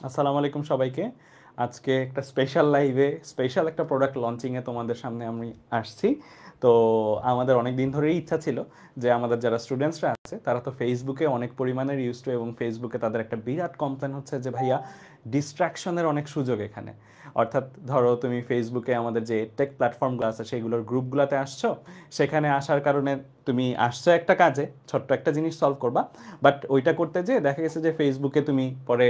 আসসালামু আলাইকুম সবাইকে। আজকে একটা স্পেশাল লাইভে স্পেশাল একটা প্রোডাক্ট লঞ্চিংয়ে তোমাদের সামনে আমি আসছি। তো আমাদের অনেক দিন ধরেই ইচ্ছা ছিল যে আমাদের যারা স্টুডেন্টসরা আছে তারা তো ফেসবুকে অনেক পরিমাণের ইউজ টু, এবং ফেসবুকে তাদের একটা বিরাট কমপ্লেন হচ্ছে যে ভাইয়া ডিস্ট্রাকশনের অনেক সুযোগ এখানে। অর্থাৎ ধরো তুমি ফেসবুকে আমাদের যে টেক প্ল্যাটফর্মগুলো আছে সেগুলোর গ্রুপগুলোতে আসছো, সেখানে আসার কারণে তুমি আসছো একটা কাজে, ছোট্ট একটা জিনিস সলভ করবা, বাট ওইটা করতে যেয়ে দেখা গেছে যে ফেসবুকে তুমি পরে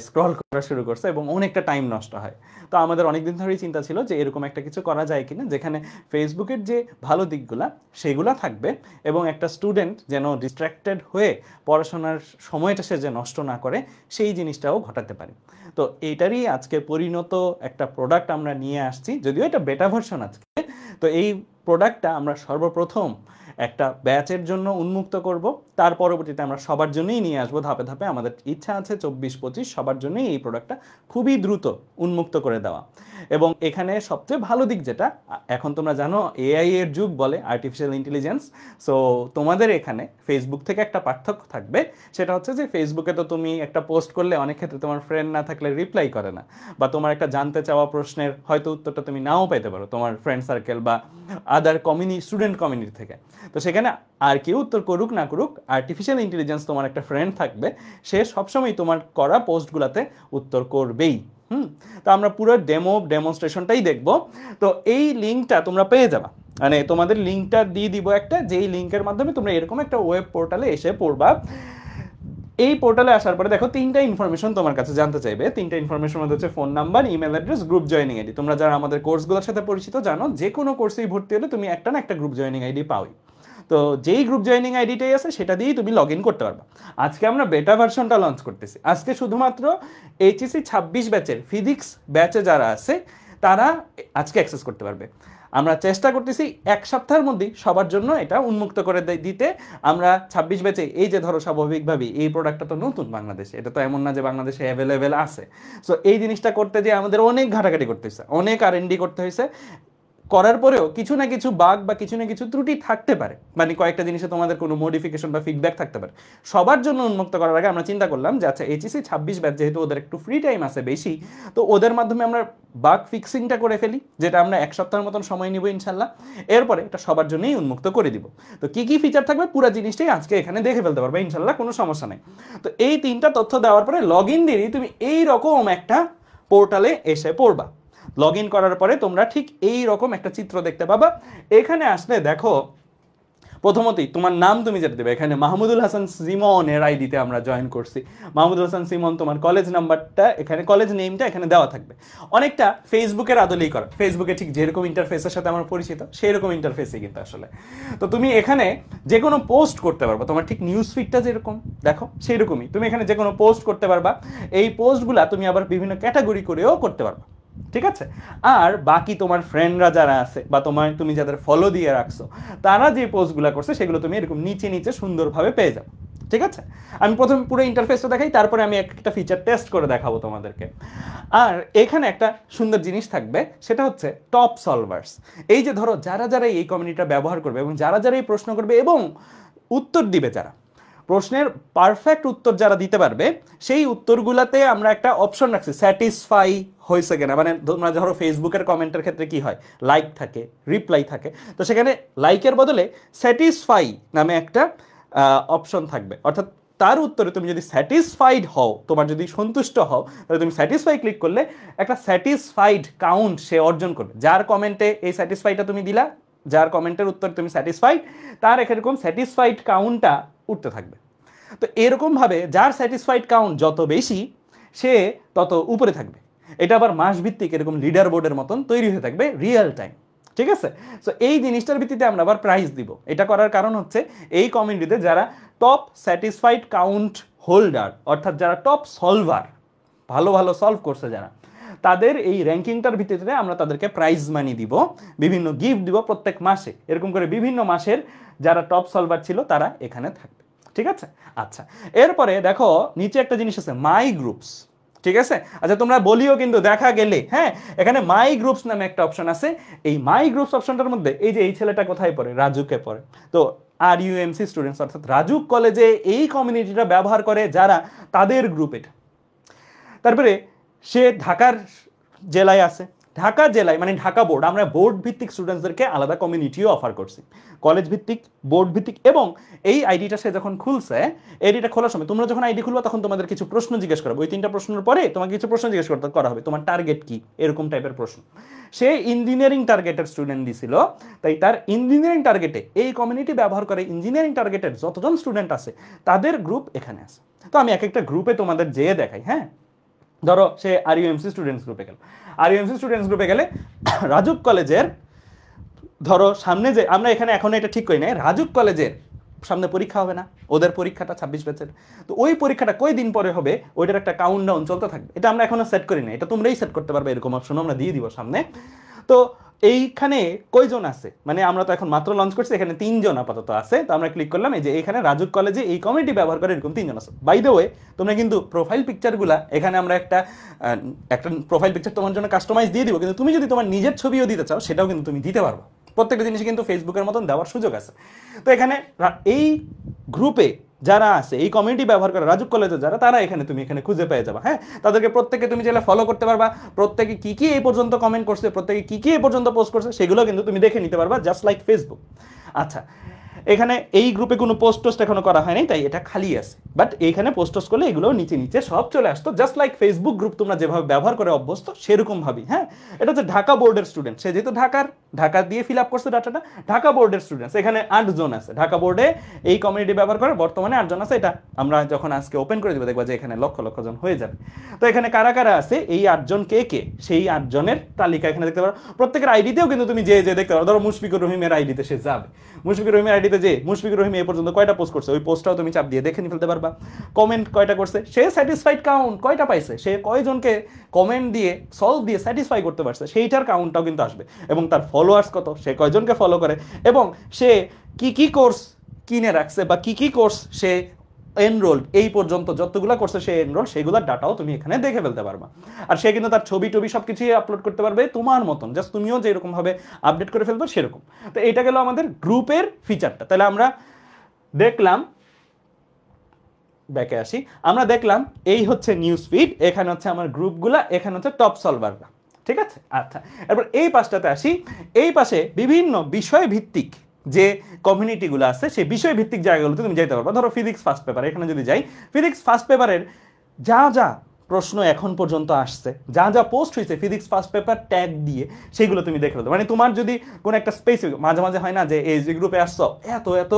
স্ক্রল করা শুরু করছে এবং অনেকটা টাইম নষ্ট হয়। তো আমাদের অনেকদিন ধরেই চিন্তা ছিল যে এরকম একটা কিছু করা যায় কিনা যেখানে ফেসবুকের যে ভালো দিকগুলা সেগুলা থাকবে, এবং একটা স্টুডেন্ট যেন ডিস্ট্র্যাক্টেড হয়ে পড়াশোনার সময়টা সে যে নষ্ট না করে সেই জিনিসটাও ঘটাতে পারে। তো এইটারই আজকে পরিণত একটা প্রোডাক্ট আমরা নিয়ে আসছি, যদিও এটা বেটা ভার্সন আজকে। তো এই প্রোডাক্টটা আমরা সর্বপ্রথম একটা ব্যাচের জন্য উন্মুক্ত করব, তার পরবর্তীতে আমরা সবার জন্যই নিয়ে আসবো ধাপে ধাপে। আমাদের ইচ্ছা আছে 24-25 সবার জন্যই এই প্রোডাক্টটা খুবই দ্রুত উন্মুক্ত করে দেওয়া। এবং এখানে সবচেয়ে ভালো দিক যেটা, এখন তোমরা জানো এআই এর যুগ বলে, আর্টিফিশিয়াল ইন্টেলিজেন্স। সো তোমাদের এখানে ফেসবুক থেকে একটা পার্থক্য থাকবে, সেটা হচ্ছে যে ফেসবুকে তো তুমি একটা পোস্ট করলে অনেক ক্ষেত্রে তোমার ফ্রেন্ড না থাকলে রিপ্লাই করে না, বা তোমার একটা জানতে চাওয়া প্রশ্নের হয়তো উত্তরটা তুমি নাও পেতে পারো তোমার ফ্রেন্ড সার্কেল বা আদার স্টুডেন্ট কমিউনিটি থেকে। তো সেখানে আর কেউ উত্তর করুক না করুক, আর্টিফিশিয়াল ইন্টেলিজেন্স তোমার একটা ফ্রেন্ড থাকবে, সে সবসময় তোমার করা পোস্টগুলোতে উত্তর করবেই। তো আমরা পুরো ডেমনস্ট্রেশনটাই দেখব। তো এই লিঙ্কটা তোমরা পেয়ে যাবা, মানে তোমাদের লিঙ্কটা দিয়ে দিব একটা, যেই লিঙ্কের মাধ্যমে তোমরা এরকম একটা ওয়েব পোর্টালে এসে পড়বা। এই পোর্টালে আসার পরে দেখো তিনটা ইনফরমেশন তোমার কাছে জানতে চাইবে। তিনটা ইনফরমেশন মধ্যে হচ্ছে phone number, email address, group joining ID. তোমরা যারা আমাদের কোর্সগুলোর সাথে পরিচিত জানো যে কোনো কোর্সেই ভর্তি হলে তুমি একটা না একটা গ্রুপ জয়েনিং আইডি পাওই। তো যেই গ্রুপ জয়েনিং আইডিটাই আছে সেটা দিয়েই তুমি লগ ইন করতে পারবা। আজকে আমরা বেটা ভার্সনটা লঞ্চ করতেছি। আজকে শুধুমাত্র এইচএসসি 26 ব্যাচের ফিজিক্স ব্যাচে যারা আছে তারা আজকে অ্যাক্সেস করতে পারবে। আমরা চেষ্টা করতেছি এক সপ্তাহের মধ্যেই সবার জন্য এটা উন্মুক্ত করে দিতে। আমরা 26 ব্যাচে, এই যে ধরো স্বাভাবিকভাবেই এই প্রোডাক্টটা তো নতুন বাংলাদেশে, এটা তো এমন না যে বাংলাদেশে অ্যাভেলেবেল আছে। সো এই জিনিসটা করতে যে আমাদের অনেক ঘাটাঘাটি করতে হয়েছে, অনেক R&D করতে হয়েছে। করার পরেও কিছু না কিছু বাগ বা কিছু না কিছু ত্রুটি থাকতে পারে, মানে কয়েকটা জিনিসে তোমাদের কোনো মডিফিকেশন বা ফিডব্যাক থাকতে পারে। সবার জন্য উন্মুক্ত করার আগে আমরা চিন্তা করলাম যে আচ্ছা এইচএসসি 26 ব্যাচ যেহেতু ওদের একটু ফ্রি টাইম আছে বেশি, তো ওদের মাধ্যমে আমরা বাগ ফিক্সিংটা করে ফেলি, যেটা আমরা এক সপ্তাহের মতন সময় নিব ইনশাল্লাহ। এরপরে এটা সবার জন্যই উন্মুক্ত করে দিব। তো কি কি ফিচার থাকবে পুরো জিনিসটাই আজকে এখানে দেখে ফেলতে পারবে ইনশাল্লাহ, কোনো সমস্যা নেই। তো এই তিনটা তথ্য দেওয়ার পরে লগ ইন দিলেই তুমি এই রকম একটা পোর্টালে এসে পড়বা। লগ ইন করার পরে তোমরা ঠিক এই রকম একটা চিত্র দেখতে পাবা। এখানে আসলে দেখো প্রথমতই তোমার নাম তুমি যেটা দেবে, এখানে মাহমুদুল হাসান সিমনের আইডিতে আমরা জয়েন করছি। মাহমুদুল হাসান সিমন, তোমার কলেজ নাম্বারটা এখানে, কলেজ নেমটা এখানে দেওয়া থাকবে। অনেকটা ফেসবুকের আদলেই করা, ফেসবুকে ঠিক যেরকম ইন্টারফেসের সাথে আমার পরিচিত সেই রকম ইন্টারফেসই কিন্তু আসলে। তো তুমি এখানে যে কোনো পোস্ট করতে পারবা, তোমার ঠিক নিউজ ফিডটা যেরকম দেখো সেই রকমই তুমি এখানে যে কোনো পোস্ট করতে পারবা। এই পোস্টগুলা তুমি আবার বিভিন্ন ক্যাটাগরি করেও করতে পারবা, ঠিক আছে? আর বাকি তোমার ফ্রেন্ডরা যারা আছে বা তুমি যাদের ফলো দিয়ে রাখছো, তারা যে পোস্টগুলো করছে সেগুলো তুমি এরকম নিচে নিচে সুন্দরভাবে পেয়ে যাবে, ঠিক আছে? আমি প্রথমে পুরো ইন্টারফেসটা দেখাই, তারপরে আমি একটা ফিচার টেস্ট করে দেখাবো তোমাদেরকে। আর এখানে একটা সুন্দর জিনিস থাকবে, সেটা হচ্ছে টপ সলভার্স। এই যে ধরো যারা যারা এই কমিউনিটিটা ব্যবহার করবে এবং যারা যারা এই প্রশ্ন করবে এবং উত্তর দিবে, যারা প্রশ্নের পারফেক্ট উত্তর যারা দিতে পারবে, সেই উত্তরগুলোতে আমরা একটা অপশন রাখছি স্যাটিসফাই হয়েছে কিনা। মানে তোমরা ধরো ফেসবুকের কমেন্টের ক্ষেত্রে কি হয়, লাইক থাকে, রিপ্লাই থাকে, তো সেখানে লাইকের বদলে স্যাটিসফাই নামে একটা অপশন থাকবে। অর্থাৎ তার উত্তরে তুমি যদি স্যাটিসফাইড হও, তোমার যদি সন্তুষ্ট হও, তাহলে তুমি স্যাটিসফাই ক্লিক করলে একটা স্যাটিসফাইড কাউন্ট সে অর্জন করবে। যার কমেন্টে এই স্যাটিসফাইটা তুমি দিলা, যার কমেন্টের উত্তর তুমি স্যাটিসফাইড, তার এরকম স্যাটিসফাইড কাউন্টটা উঠতে থাকবে। তো এরকমভাবে যার স্যাটিসফাইড কাউন্ট যত বেশি, সে তত উপরে থাকবে। এটা আবার মাস ভিত্তিক এরকম লিডার বোর্ডের মতন তৈরি হয়ে থাকবে রিয়েল টাইম, ঠিক আছে? সো এই জিনিসটার ভিত্তিতে আমরা আবার প্রাইজ দিব। এটা করার কারণ হচ্ছে এই কমিউনিটিতে যারা টপ স্যাটিসফাইড কাউন্ট হোল্ডার, অর্থাৎ যারা টপ সলভার, ভালো ভালো সলভ করছে যারা, তাদের এই র্যাঙ্কিংটার ভিত্তিতে আমরা তাদেরকে প্রাইজ মানি দিব, বিভিন্ন গিফট দিব প্রত্যেক মাসে। এরকম করে বিভিন্ন মাসের যারা টপ সলভার ছিল তারা এখানে থাকবে, ঠিক আছে? আচ্ছা, এরপরে দেখো নিচে একটা জিনিস আছে, মাই গ্রুপস, ঠিক আছে? আচ্ছা, তোমরা বলিও কিন্তু দেখা গেলে, হ্যাঁ, এখানে মাই গ্রুপস নামে একটা অপশন আছে। এই মাই গ্রুপস অপশনটার মধ্যে এই যে এই ছেলেটা কোথায় পড়ে, রাজুকে পড়ে। তো RUMC স্টুডেন্টস, অর্থাৎ রাজুক কলেজে এই কমিউনিটিটা ব্যবহার করে যারা, তাদের গ্রুপ এটা। তারপরে সে ঢাকার জেলায় আছে, ঢাকা জেলায় মানে ঢাকা বোর্ড, আমরা বোর্ড ভিত্তিক স্টুডেন্টসদেরকে আলাদা কমিউনিটিও অফার করছি, কলেজ ভিত্তিক, বোর্ড ভিত্তিক। এবং এই আইডিটা সে যখন খুলছে, আইডিটা খোলার সময় তোমরা যখন আইডি খুলবা তখন তোমাদের কিছু প্রশ্ন জিজ্ঞেস করবে, ওই 3টা প্রশ্নের পরে তোমাকে কিছু প্রশ্ন জিজ্ঞেস করতে করা হবে, তোমার টার্গেট কি, এরকম টাইপের প্রশ্ন। সে ইঞ্জিনিয়ারিং টার্গেটের স্টুডেন্ট দিছিল, তাই তার ইঞ্জিনিয়ারিং টার্গেটে এই কমিউনিটি ব্যবহার করে ইঞ্জিনিয়ারিং টার্গেটের যতজন স্টুডেন্ট আছে তাদের গ্রুপ এখানে আছে। তো আমি এক একটা গ্রুপে তোমাদের যেয়ে দেখাই। হ্যাঁ, ধরো সে আরইউএমসি স্টুডেন্টস গ্রুপে গেল, আরইউএমসি স্টুডেন্টস গ্রুপে গেলে রাজুক কলেজের, ধরো সামনে যে আমরা এখানে এখন এটা ঠিক করি নাই, রাজুক কলেজের সামনে পরীক্ষা হবে না, ওদের পরীক্ষাটা 26 ব্যাচের, তো ওই পরীক্ষাটা কয় দিন পরে হবে ওইটার একটা কাউন্টডাউন চলতে থাকবে। এটা আমরা এখনো সেট করি না, এটা তোমরাই সেট করতে পারবে, এরকম অপশন আমরা দিয়ে দিব সামনে। তো এইখানে কয়জন আছে, মানে আমরা তো এখন মাত্র লঞ্চ করছি, এখানে 3 জন আপাতত আছে। তো আমরা ক্লিক করলাম, এই যে এখানে রাজুক কলেজে এই কমিউনিটি ব্যবহার করে এরকম 3 জন আছে। বাই দ্য ওয়ে, তোমরা কিন্তু প্রোফাইল পিকচারগুলা এখানে আমরা একটা প্রোফাইল পিকচার তোমার জন্য কাস্টমাইজ দিয়ে দিব, কিন্তু তুমি যদি তোমার নিজের ছবিও দিতে চাও সেটাও কিন্তু তুমি দিতে পারবে। প্রত্যেকটা জিনিস কিন্তু ফেসবুকের মতন দেওয়ার সুযোগ আছে। তো এখানে এই গ্রুপে যারা আছে, এই কমিউনিটি ব্যবহার করে রাজুক কলেজে যারা, তারা এখানে তুমি এখানে খুঁজে পেয়ে যাবা। হ্যাঁ, তাদেরকে প্রত্যেকে তুমি চাইলে ফলো করতে পারবা, প্রত্যেকে কি কি এই পর্যন্ত কমেন্ট করছে, প্রত্যেকে কি কি এই পর্যন্ত পোস্ট করছে, সেগুলো কিন্তু তুমি দেখে নিতে পারবা, জাস্ট লাইক ফেসবুক। আচ্ছা, এখানে এই গ্রুপে কোনো পোস্ট টোস্ট এখনো করা হয়নি, তাই এটা খালি আছে, বাট এইখানে পোস্ট টোস্ট করলে এগুলো নিচে নিচে সব চলে আসতো, জাস্ট লাইক ফেসবুক গ্রুপ তোমরা যেভাবে ব্যবহার করে অভ্যস্ত সেরকম ভাবেই। হ্যাঁ, এটা হচ্ছে ঢাকা বোর্ডের স্টুডেন্ট, সে যেহেতু ঢাকা দিয়ে ফিল আপ করছে ডাটাটা, ঢাকা বোর্ডের স্টুডেন্টস এখানে 8 জন আছে, ঢাকা বোর্ডে এই কমিউনিটি ব্যবহার করে বর্তমানে 8 জন আছে। এটা আমরা যখন আজকে ওপেন করে দেবো দেখবা যে এখানে লক্ষ লক্ষ জন হয়ে যাবে। তো এখানে কারা কারা আছে, এই 8 জন কে কে, সেই 8 জনের তালিকা এখানে দেখতে পারো। প্রত্যেকের আইডিতেও কিন্তু তুমি যে দেখতে পারো, ধরো মুশফিকুর রহিমের আইডিতে সে যাবে, মুশফিকুর রহিমের আইডিতে যে মুশফিকুর রহিম এ পর্যন্ত কয়টা পোস্ট করছে ওই পোস্টটাও তুমি চাপ দিয়ে দেখে নিয়ে ফেলতে পারবা। কমেন্ট কয়টা করছে, সে স্যাটিসফাইড কাউন্ট কয়টা পাইছে, সে কয়জনকে কমেন্ট দিয়ে সলভ দিয়ে স্যাটিসফাই করতে পারছে সেইটার কাউন্টটাও কিন্তু আসবে। এবং তার ফলোয়ার্স কত, সে কয়জনকে ফলো করে, এবং সে কি কি কোর্স কিনে রাখছে বা কি কি কোর্স সে এনরোল, এই পর্যন্ত যতগুলো করছে সে এনরোল, সেগুলোর ডাটাও তুমি এখানে দেখে ফেলতে পারবা। আর সে কিন্তু তার ছবি টবি সবকিছুই আপলোড করতে পারবে তোমার মতন, জাস্ট তুমিও যেরকম ভাবে আপডেট করে ফেলবে সেরকম। তো এটা গেল আমাদের গ্রুপের ফিচারটা। তাহলে আমরা দেখলাম, ব্যাকে আসি, আমরা দেখলাম এই হচ্ছে নিউজ ফিড, এখানে হচ্ছে আমার গ্রুপগুলা, এখানে হচ্ছে টপ সলভাররা, ঠিক আছে। আচ্ছা, এরপর এই পাশটাতে আসি, এই পাশে বিভিন্ন বিষয় ভিত্তিক যে কমিউনিটিগুলো আছে সেই বিষয় ভিত্তিক জায়গাগুলোতে তুমি যাইতে পারবা। ধরো ফিজিক্স ফার্স্ট পেপার, এখানে যদি যাই, ফিজিক্স ফার্স্ট পেপারের যা যা প্রশ্ন এখন পর্যন্ত আসছে, যা যা পোস্ট হয়েছে ফিজিক্স ফার্স্ট পেপার ট্যাগ দিয়ে, সেগুলো তুমি দেখে ফেলতে। মানে তোমার যদি কোনো একটা স্পেসিফিক, মাঝে মাঝে হয় না যে এই যে গ্রুপে আসছো এত এত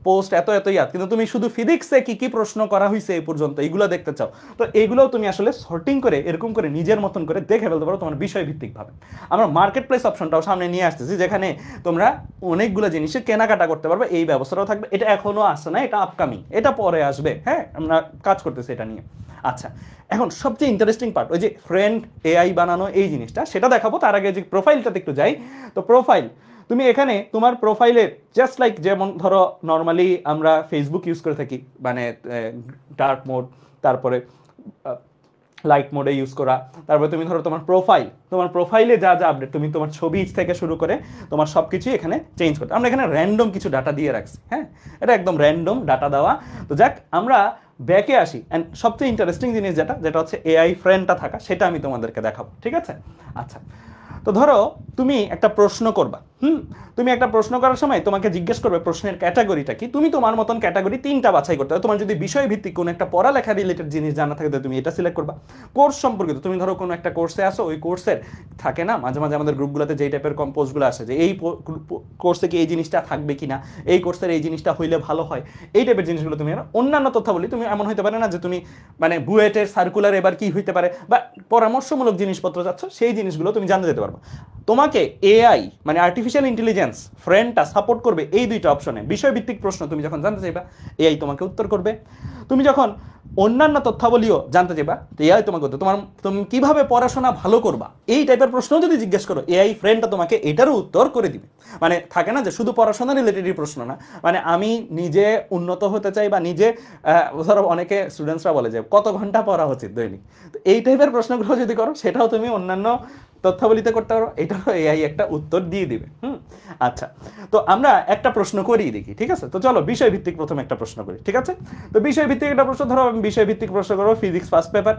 পোস্ট এত এত ইয়াদ, কিন্তু তুমি শুধু ফিজিক্সে কি কি প্রশ্ন করা হয়েছে এই পর্যন্ত এইগুলো দেখতে চাও, তো এইগুলোও তুমি আসলে সর্টিং করে এরকম করে নিজের মতন করে দেখে ফেলতে পারো তোমার বিষয় ভিত্তিক ভাবে। আমরা মার্কেট প্লেস অপশনটাও সামনে নিয়ে আসতেছি, যেখানে তোমরা অনেকগুলো জিনিসের কেনাকাটা করতে পারবে, এই ব্যবস্থাটাও থাকবে। এটা এখনো আসছে না, এটা আপকামিং, এটা পরে আসবে। হ্যাঁ, আমরা কাজ করতেছি এটা নিয়ে। আচ্ছা, এখন সবচেয়ে ইন্টারেস্টিং পার্ট ওই যে ফ্রেন্ড এআই বানানো এই জিনিসটা, সেটা দেখাবো। তার আগে যে প্রোফাইলটাতে একটু যাই, তো প্রোফাইল তুমি এখানে তোমার প্রোফাইলের জাস্ট লাইক যেমন ধরো নর্মালি আমরা ফেসবুক ইউজ করে থাকি, মানে ডার্ক মোড, তারপরে লাইট মোডে ইউজ করা, তারপরে তুমি ধরো তোমার প্রোফাইলে যা যা আপডেট, তুমি তোমার ছবি থেকে শুরু করে তোমার সব কিছুই এখানে চেঞ্জ করতে। আমরা এখানে র্যান্ডম কিছু ডাটা দিয়ে রাখছি। হ্যাঁ, এটা একদম র্যান্ডম ডাটা দেওয়া। তো যাক, আমরা ব্যাকে আসি, অ্যান্ড সবচেয়ে ইন্টারেস্টিং জিনিস যেটা হচ্ছে এআই ফ্রেন্ডটা থাকা, সেটা আমি তোমাদেরকে দেখাবো, ঠিক আছে। আচ্ছা, তো ধরো তুমি একটা প্রশ্ন করবা, তুমি একটা প্রশ্ন করার সময় তোমাকে জিজ্ঞেস করবে প্রশ্নের ক্যাটাগরিটা কি, তুমি তোমার মতন ক্যাটাগরি 3টা বাছাই করতে হবে। তোমার যদি বিষয় ভিত্তিক কোনো একটা পড়ালেখা রিলেটেড জিনিস জানা থাকে তুমি এটা সিলেক্ট করবা। কোর্স সম্পর্কিত, তুমি ধরো কোনো একটা কোর্সে আসো, ওই কোর্সের থাকে না মাঝে মাঝে আমাদের গ্রুপগুলোতে যেই টাইপের পোস্টগুলো আসে যে এই কোর্সে কি এই জিনিসটা থাকবে কিনা, এই কোর্সের এই জিনিসটা হইলে ভালো হয়, এই টাইপের জিনিসগুলো তুমি। অন্যান্য তথ্যাবলী তুমি এমন হইতে পারে না যে তুমি মানে বুয়েটের সার্কুলার এবার কি হইতে পারে বা পরামর্শমূলক জিনিসপত্র যাচ্ছ, সেই জিনিসগুলো তুমি জানতে যেতে পারবে। তোমাকে এআই মানে আর্টিফিশিয়াল ইন্টেলিজেন্স ফ্রেন্ডটা সাপোর্ট করবে এই 2টা অপশনে। বিষয়ভিত্তিক প্রশ্ন তুমি যখন জানতে চাইবা, এআই তোমাকে উত্তর করবে। তুমি যখন অন্যান্য তথ্যাবলীও জানতে চাইবা, তো এআই তোমাকে তুমি কিভাবে পড়াশোনা ভালো করবা এই টাইপের প্রশ্ন যদি জিজ্ঞেস করো, এআই ফ্রেন্ডটা তোমাকে এটারও উত্তর করে দিবে। মানে থাকে না যে শুধু পড়াশোনা রিলেটেডই প্রশ্ন না, মানে আমি নিজে উন্নত হতে চাই বা নিজে ধরো অনেকে স্টুডেন্টসরা বলে যে কত ঘন্টা পড়া উচিত দৈনিক, তো এই টাইপের প্রশ্নগুলো যদি করো সেটাও তুমি অন্যান্য তথ্যাবলীতে করতে পারো, এটারও এআই একটা উত্তর দিয়ে দিবে। আচ্ছা, তো আমরা একটা প্রশ্ন করিয়ে দেখি, ঠিক আছে। তো চলো বিষয় ভিত্তিক প্রথমে একটা প্রশ্ন করি, ঠিক আছে। তো বিষয় ভিত্তিক একটা প্রশ্ন, ধরো আমি বিষয় ভিত্তিক প্রশ্ন করবো ফিজিক্স ফার্স্ট পেপার।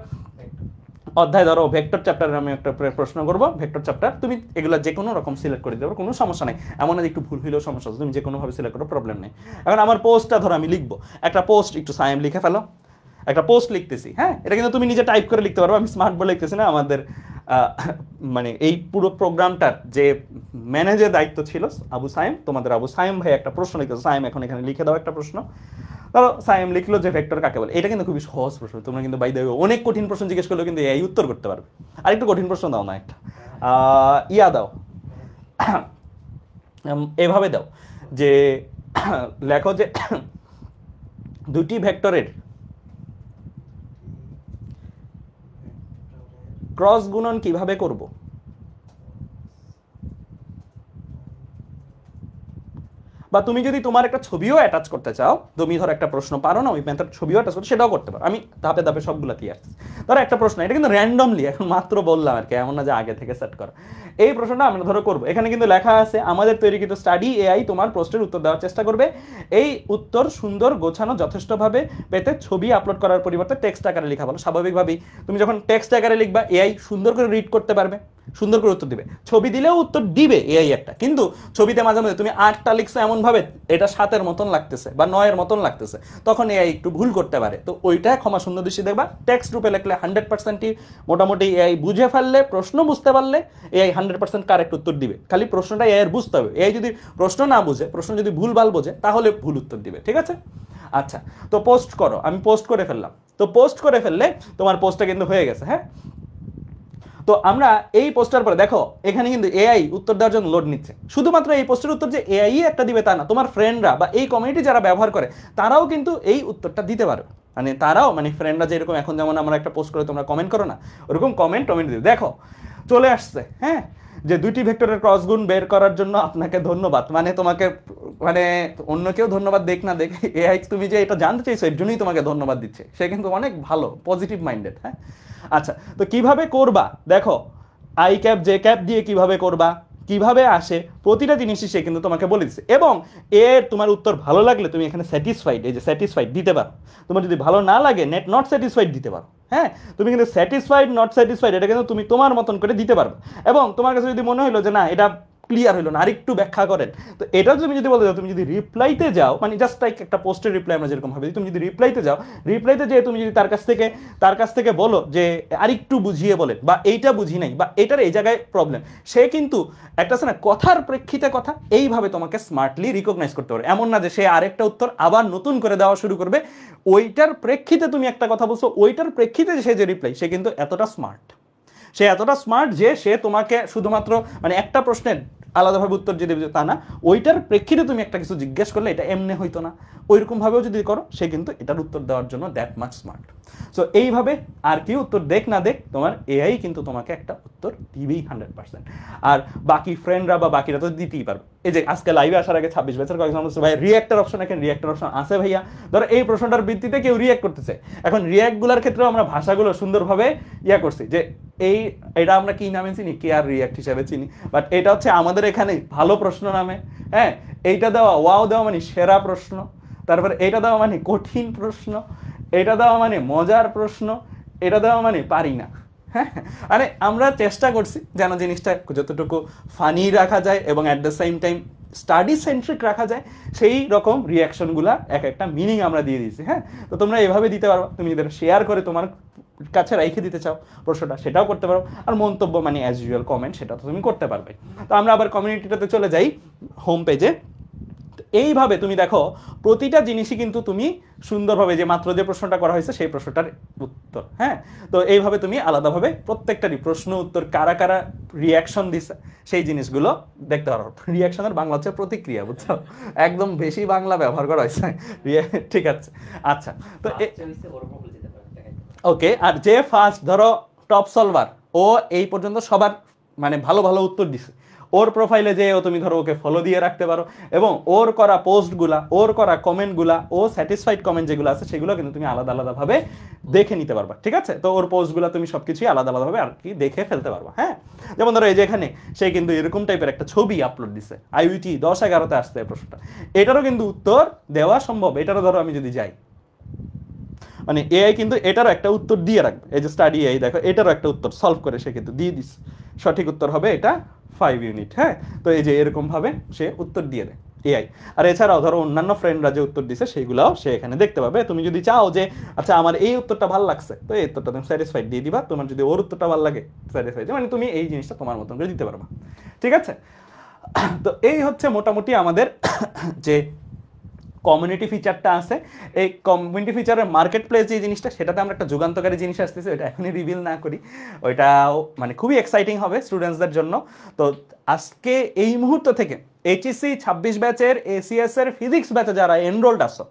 অধ্যায় ধরো ভেক্টর চ্যাপ্টারে আমি একটা প্রশ্ন করব, ভেক্টর চ্যাপ্টার, তুমি এগুলো যে কোনো রকম সিলেক্ট করে দিতে পারো, কোনো সমস্যা নেই। এমন না একটু ভুল হইলেও সমস্যা আছে, তুমি যে কোনোভাবে সিলেক্ট করো, প্রবলেম নেই। এখন আমার পোস্টটা ধরো আমি লিখবো, একটা পোস্ট, একটু সায়েম লিখে ফেলো, একটা পোস্ট লিখতেছি, হ্যাঁ, এটা কিন্তু তুমি নিজে টাইপ করে লিখতে পারো, আমি স্মার্ট বোর্ড লিখতেছি না। আমাদের মানে এই পুরো প্রোগ্রামটার যে ম্যানেজের দায়িত্ব ছিল আবু সায়েম, তোমাদের আবু সায়েম ভাই একটা প্রশ্ন লিখতেছে, সায়েম এখন এখানে লিখে দাও একটা প্রশ্ন। ধরো সায়েম লিখলো যে ভেক্টর কাকে বলে। এটা কিন্তু খুবই সহজ প্রশ্ন, তোমরা কিন্তু বাই দ্য ওয়ে অনেক কঠিন প্রশ্ন জিজ্ঞেস করলেও কিন্তু এই উত্তর করতে পারবে। আর একটু কঠিন প্রশ্ন দাও না একটা, ইয়া দাও, এভাবে দাও যে লেখো যে দুটি ভেক্টরের ক্রস গুণন কিভাবে করব। বা তুমি যদি তোমার একটা ছবিও অ্যাটাচ করতে চাও, তুমি ধরো একটা প্রশ্ন পারো না, ওই মেথড ছবিও অ্যাটাচ করতে, সেটাও করতে পারো। আমি ধাপে ধাপে সবগুলো দিয়ে আসছি। ধরো একটা প্রশ্ন, এটা কিন্তু র্যান্ডমলি এখন মাত্র বললাম আর কি, এমন না যে আগে থেকে সেট করো। এই প্রশ্নটা আমরা ধরো করবো, এখানে কিন্তু লেখা আছে আমাদের তৈরিকৃত স্টাডি এআই তোমার প্রশ্নের উত্তর দেওয়ার চেষ্টা করবে। এই উত্তর সুন্দর গোছানো যথেষ্টভাবে পেতে ছবি আপলোড করার পরিবর্তে টেক্সট আকারে লেখা ভালো। স্বাভাবিকভাবেই তুমি যখন টেক্সট আকারে লিখবা, এআই সুন্দর করে রিড করতে পারবে, সুন্দর করে উত্তর দিবে। ছবি দিলেও উত্তর দিবে এআই একটা, কিন্তু ছবিতে মাঝে মাঝে তুমি 8টা লিখছো এমন ভাবে এটা 7-এর মতন লাগতেছে বা 9-এর মতন লাগতেছে, তখন এআই একটু ভুল করতে পারে। তো ওইটা ক্ষমা সুন্দর দৃষ্টি দেখবা। টেক্সট রূপে লিখলে 100%ই মোটামুটি এআই বুঝে ফেললে, প্রশ্ন বুঝতে পারলে এআই 100% কারেক্ট উত্তর দিবে। খালি প্রশ্নটা এআই এর বুঝতে হবে। এআই যদি প্রশ্ন না বুঝে, প্রশ্ন যদি ভুলভাল বোঝে, তাহলে ভুল উত্তর দিবে। ঠিক আছে? আচ্ছা, তো পোস্ট করো, আমি পোস্ট করে ফেললাম। তো পোস্ট করে ফেললে তোমার পোস্টটা কিন্তু হয়ে গেছে। হ্যাঁ, তো আমরা এই পোস্টার পরে দেখো এখানে কিন্তু এআই উত্তর দেওয়ার জন্য লোড নিচ্ছে। শুধুমাত্র এই পোস্টের উত্তর যে এআই একটা দিবে তা না, তোমার ফ্রেন্ডরা বা এই কমিউনিটি যারা ব্যবহার করে তারাও কিন্তু এই উত্তরটা দিতে পারবে। মানে তারাও, মানে ফ্রেন্ডরা যেরকম এখন যেমন আমরা একটা পোস্ট করে তোমরা কমেন্ট করো না, ওরকম কমেন্ট দিবে। দেখো চলে আসছে, হ্যাঁ, যে দুইটি ভেক্টরের ক্রস গুণ বের করার জন্য আপনাকে ধন্যবাদ। মানে তোমাকে, মানে অন্য কেউ ধন্যবাদ দেখ না দেখ, এআই তুমি যে এটা জানতে চাইছো এর জন্যই তোমাকে ধন্যবাদ দিচ্ছে। সে কিন্তু অনেক ভালো, পজিটিভ মাইন্ডেড। হ্যাঁ, আচ্ছা, তো কিভাবে করবা দেখো, আই ক্যাপ জে ক্যাপ দিয়ে কিভাবে করবা, কিভাবে আসে, প্রতিটা জিনিসই সে কিন্তু তোমাকে বলে দিচ্ছে। এবং এর তোমার উত্তর ভালো লাগলে তুমি এখানে স্যাটিসফাইড, এই যে স্যাটিসফাইড দিতে পারো। তোমার যদি ভালো না লাগে নেট নট স্যাটিসফাইড দিতে পারো। হ্যাঁ, তুমি কিন্তু স্যাটিসফাইড নট স্যাটিসফাইড এটা কিন্তু তুমি তোমার মতন করে দিতে পারবে। এবং তোমার কাছে যদি মনে হলো যে না এটা ক্লিয়ার হলো না, আরেকটু ব্যাখ্যা করেন, তো এটা তুমি যদি বলতে যাও, তুমি যদি রিপ্লাইতে যাও, মানে জাস্ট লাইক একটা পোস্টের রিপ্লাই আমরা যেরকম ভাবে, তুমি যদি রিপ্লাইতে যাও, রিপ্লাইতে যেয়ে তুমি যদি তার কাছ থেকে বলো যে আরেকটু বুঝিয়ে বলেন, বা এইটা বুঝি নাই, বা এটার এই জায়গায় প্রবলেম, সে কিন্তু একটা আছে না কথার প্রেক্ষিতে কথা, এইভাবে তোমাকে স্মার্টলি রিকগনাইজ করতে পারে। এমন না যে সে আরেকটা উত্তর আবার নতুন করে দেওয়া শুরু করবে, ওইটার প্রেক্ষিতে তুমি একটা কথা বলছো, ওইটার প্রেক্ষিতে সে যে রিপ্লাই, সে কিন্তু এতটা স্মার্ট, সে এতটা স্মার্ট যে সে তোমাকে শুধুমাত্র মানে একটা প্রশ্নের আলাদাভাবে উত্তর যে দেবে তা না, ওইটার প্রেক্ষিতে তুমি একটা কিছু জিজ্ঞেস করলে এটা এমনি হইতো না, ওইরকম ভাবেও যদি করো সে কিন্তু এটার উত্তর দেওয়ার জন্য দ্যাট মাচ স্মার্ট। সো এইভাবে আর কি উত্তর দেখ না দেখ তোমার এআই কিন্তু তোমাকে একটা উত্তর দিবেই 100%। আর বাকি ফ্রেন্ডরা বা বাকিরা তো দিতেই পারবে। এই যে আজকে লাইভে আসার আগে 26 বছর কয়েকজন বলছে ভাই রিঅ্যাক্টর অপশন, এখন রিঅ্যাক্টর অপশন আছে ভাইয়া। ধরো এই প্রশ্নটার ভিত্তিতে কেউ রিঅ্যাক্ট করতেছে, এখন রিঅ্যাক্টগুলোর ক্ষেত্রেও আমরা ভাষাগুলো সুন্দরভাবে ইয়া করছি যে এটা আমরা কি নামে চিনি, কে আর রিঅ্যাক্ট হিসেবে চিনি, বাট এটা হচ্ছে আমাদের এখানে ভালো প্রশ্ন নামে। হ্যাঁ, এইটা দেওয়া ওয়াও দেওয়া মানে সেরা প্রশ্ন, তারপরে এটা দেওয়া মানে কঠিন প্রশ্ন, এটা দেওয়া মানে মজার প্রশ্ন, এটা দেওয়া মানে পারি না। হ্যাঁ, আরে আমরা চেষ্টা করছি যেন জিনিসটা যতটুকু ফানি রাখা যায় এবং at the same time study centric রাখা যায়, সেই রকম রিয়াকশনগুলা এক একটা মিনিং আমরা দিয়ে দিয়েছি। হ্যাঁ, তো তোমরা এভাবে দিতে পারো, তুমি যদি শেয়ার করে তোমার কাছে রেখে দিতে চাও প্রশ্নটা, সেটাও করতে পারো। আর মন্তব্য মানে অ্যাজ ইউজুয়াল কমেন্ট, সেটা তো তুমি করতে পারবে। তো আমরা আবার কমিউনিটিটাতে চলে যাই, হোম পেজে। এইভাবে তুমি দেখো প্রতিটা জিনিসই কিন্তু তুমি সুন্দরভাবে, যে মাত্র যে প্রশ্নটা করা হয়েছে সেই প্রশ্নটার উত্তর। হ্যাঁ, তো এইভাবে তুমি আলাদাভাবে প্রত্যেকটারই প্রশ্ন উত্তর কারা কারা রিয়াকশন দিছে সেই জিনিসগুলো দেখতে পারো। রিয়াকশনের বাংলা হচ্ছে প্রতিক্রিয়া, বুঝছো, একদম বেশি বাংলা ব্যবহার করা হয়েছে। ঠিক আছে, আচ্ছা, তো ওকে। আর যে ফার্স্ট ধরো টপ সলভার, ও এই পর্যন্ত সবার মানে ভালো ভালো উত্তর দিছে, ওর প্রোফাইলে যেও তুমি ধরো ওকে ফলো দিয়ে রাখতে পারো, এবং ওর করা পোস্টগুলা, ওর করা কমেন্টগুলা, ও স্যাটিসফাইড কমেন্ট যেগুলো আছে সেগুলো কিন্তু তুমি আলাদা আলাদাভাবে দেখে নিতে পারবা। ঠিক আছে, তো ওর পোস্টগুলো তুমি সবকিছুই আলাদা আলাদাভাবে আর কি দেখে ফেলতে পারবা। হ্যাঁ, যেমন ধরো এই যে এখানে সে কিন্তু এরকম টাইপের একটা ছবি আপলোড দিছে, আইইউটি 10-11-তে আসছে এই প্রশ্নটা, এটারও কিন্তু উত্তর দেওয়া সম্ভব। এটারও ধরো আমি যদি যাই, মানে এআই কিন্তু এটারও একটা উত্তর দিয়ে রাখবে, এই যে স্টাডি এআই দেখো এটারও একটা উত্তর সলভ করে সে কিন্তু দিয়ে দিস, সঠিক উত্তর হবে এটা 5 ইউনিট। হ্যাঁ, তো এই যে এরকম ভাবে সে উত্তর দিয়ে দেয় এআই। আর এছাড়াও ধরো অন্যান্য ফ্রেন্ডরা যে উত্তর দিছে সেগুলোও সে এখানে দেখতে পাবে। তুমি যদি চাও যে আচ্ছা আমার এই উত্তরটা ভালো লাগছে, তো এই উত্তরটা তুমি স্যাটিসফাইড দিয়ে দিবা, তোমার যদি ওর উত্তরটা ভালো লাগে স্যাটিসফাইড, মানে তুমি এই জিনিসটা তোমার মতন করে দিতে পারবা। ঠিক আছে, তো এই হচ্ছে মোটামুটি আমাদের যে কমিউনিটি ফিচারটা আছে। এই কমিউনিটি ফিচারের মার্কেট প্লেস যে জিনিসটা, সেটাতে আমরা একটা যুগান্তকারী জিনিস আসতেছে, ওইটা এখনই রিভিল না করি, ওইটাও মানে খুবই এক্সাইটিং হবে স্টুডেন্টসদের জন্য। তো আজকে এই মুহূর্ত থেকে এইচএসসি 26 ব্যাচের এসিএস এর ফিজিক্স ব্যাচে যারা এনরোলড আছো,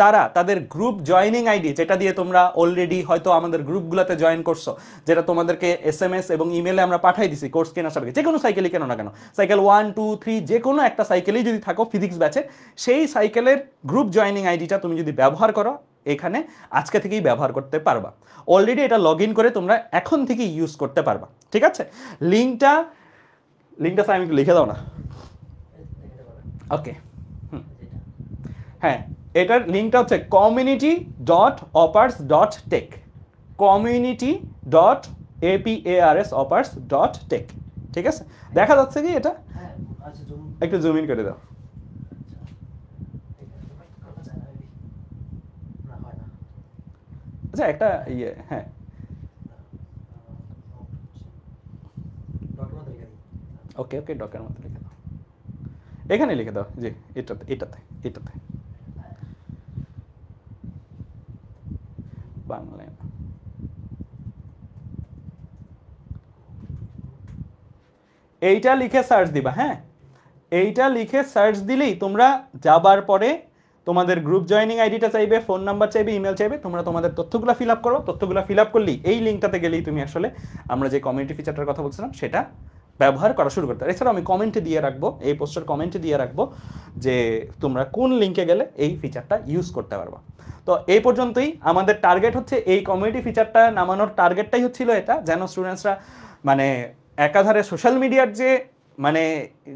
তারা তাদের গ্রুপ জয়নিং আইডি, যেটা দিয়ে তোমরা অলরেডি হয়তো আমাদের গ্রুপগুলোতে জয়েন করছো, যেটা তোমাদেরকে এসএমএস এবং ইমেলে আমরা পাঠাই দিছি কোর্স কেনার সাথে, যে কোনো সাইকেলই কেন না কেন, সাইকেল 1 2 3 যে কোনো একটা সাইকেলেই যদি থাকো ফিজিক্স ব্যাচে, সেই সাইকেলের গ্রুপ জয়নিং আইডিটা তুমি যদি ব্যবহার করো, এখানে আজকে থেকেই ব্যবহার করতে পারবা। অলরেডি এটা লগ ইন করে তোমরা এখন থেকেই ইউজ করতে পারবা। ঠিক আছে, লিঙ্কটা আমি লিখে দাও না। ওকে, হ্যাঁ, এটার লিঙ্কটা হচ্ছে community.opars.tech, community.apars.opars.tech। ঠিক আছে, দেখা যাচ্ছে কি এটা? একটু জুম ইন করে দাও। আচ্ছা একটা ইয়ে, হ্যাঁ ওকে ওকে, ডকের মতো লিখে দাও, এখানে লিখে দাও, জি এটাতে এটাতে এটাতে বাংলায়। এইটা লিখে সার্চ দিবা। হ্যাঁ, এইটা লিখে সার্চ দিলেই তোমরা যাবার পরে তোমাদের গ্রুপ জয়নিং আইডিটা চাইবে, ফোন নাম্বার চাইবে, ইমেল চাইবে, তোমরা তোমাদের তথ্যগুলো ফিল আপ করো। তথ্যগুলো ফিল আপ করলেই এই লিঙ্কটাতে গেলেই তুমি আসলে আমরা যে কমিউনিটি ফিচারটার কথা বলছিলাম সেটা ব্যবহার করা শুরু করতে। এছাড়াও আমি কমেন্টে দিয়ে রাখবো, এই পোস্টের কমেন্টে দিয়ে রাখবো যে তোমরা কোন লিঙ্কে গেলে এই ফিচারটা ইউজ করতে পারবা। তো এই পর্যন্তই আমাদের টার্গেট হচ্ছে, এই কমিউনিটি ফিচারটা নামানোর টার্গেটটাই হচ্ছিল এটা, যেন স্টুডেন্টসরা মানে একাধারে সোশ্যাল মিডিয়ার যে মানে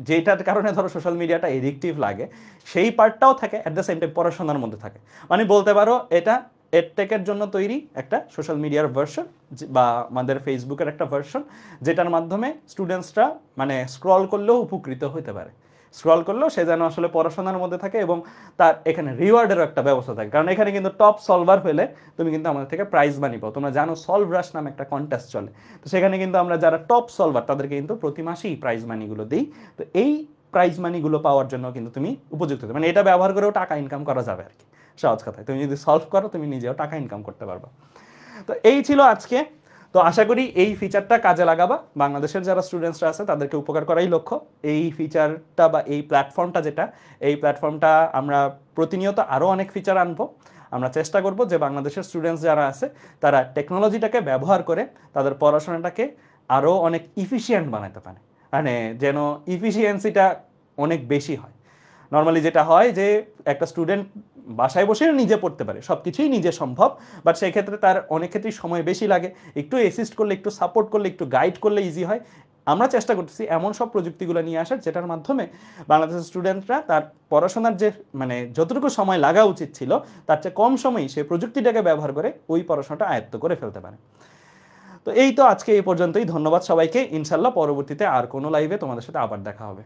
যেটার কারণে ধরো সোশ্যাল মিডিয়াটা এডিকটিভ লাগে সেই পার্টটাও থাকে, অ্যাট দ্য সেম টাইম পড়াশোনার মধ্যে থাকে। মানে বলতে পারো এটা এডটেকের জন্য তৈরি একটা সোশ্যাল মিডিয়ার ভার্সন, বা আমাদের ফেসবুকের একটা ভার্সন, যেটার মাধ্যমে স্টুডেন্টসরা মানে স্ক্রল করলেও উপকৃত হতে পারে, স্ক্রল করলেও সে যেন আসলে পড়াশোনার মধ্যে থাকে, এবং তার এখানে রিওয়ার্ডেরও একটা ব্যবস্থা থাকে। কারণ এখানে কিন্তু টপ সলভার হলে তুমি কিন্তু আমাদের থেকে প্রাইজ মানি পাও। তোমরা জানো সলভ রাশ নামে একটা কন্টেস্ট চলে, তো সেখানে কিন্তু আমরা যারা টপ সলভার তাদেরকে কিন্তু প্রতি মাসেই প্রাইজ মানিগুলো দিই। তো এই প্রাইজ মানিগুলো পাওয়ার জন্য কিন্তু তুমি উপযুক্ত, মানে এটা ব্যবহার করেও টাকা ইনকাম করা যাবে আর কি। সহজ কথায় তুমি যদি সলভ করো তুমি নিজেও টাকা ইনকাম করতে পারবা। তো এই ছিল আজকে। তো আশা করি এই ফিচারটা কাজে লাগাবা, বাংলাদেশের যারা স্টুডেন্টসরা আছে তাদেরকে উপকার করাই লক্ষ্য। এই ফিচারটা বা এই প্ল্যাটফর্মটা যেটা, এই প্ল্যাটফর্মটা আমরা প্রতিনিয়ত আরও অনেক ফিচার আনবো। আমরা চেষ্টা করব যে বাংলাদেশের স্টুডেন্টস যারা আছে তারা টেকনোলজিটাকে ব্যবহার করে তাদের পড়াশোনাটাকে আরও অনেক ইফিশিয়েন্ট বানাতে পারে, মানে যেন ইফিসিয়েন্সিটা অনেক বেশি হয়। নর্মালি যেটা হয় যে একটা স্টুডেন্ট বাসায় বসে নিজে পড়তে পারে, সব কিছুই নিজে সম্ভব, বাট সেই ক্ষেত্রে তার অনেক ক্ষেত্রেই সময় বেশি লাগে। একটু অ্যাসিস্ট করলে, একটু সাপোর্ট করলে, একটু গাইড করলে ইজি হয়। আমরা চেষ্টা করতেছি এমন সব প্রযুক্তিগুলো নিয়ে আসার যেটার মাধ্যমে বাংলাদেশের স্টুডেন্টরা তার পড়াশোনার যে মানে যতটুকু সময় লাগা উচিত ছিল তার চেয়ে কম সময়ই সেই প্রযুক্তিটাকে ব্যবহার করে ওই পড়াশোনাটা আয়ত্ত করে ফেলতে পারে। তো এই তো আজকে এই পর্যন্তই। ধন্যবাদ সবাইকে। ইনশাল্লাহ পরবর্তীতে আর কোনো লাইভে তোমাদের সাথে আবার দেখা হবে।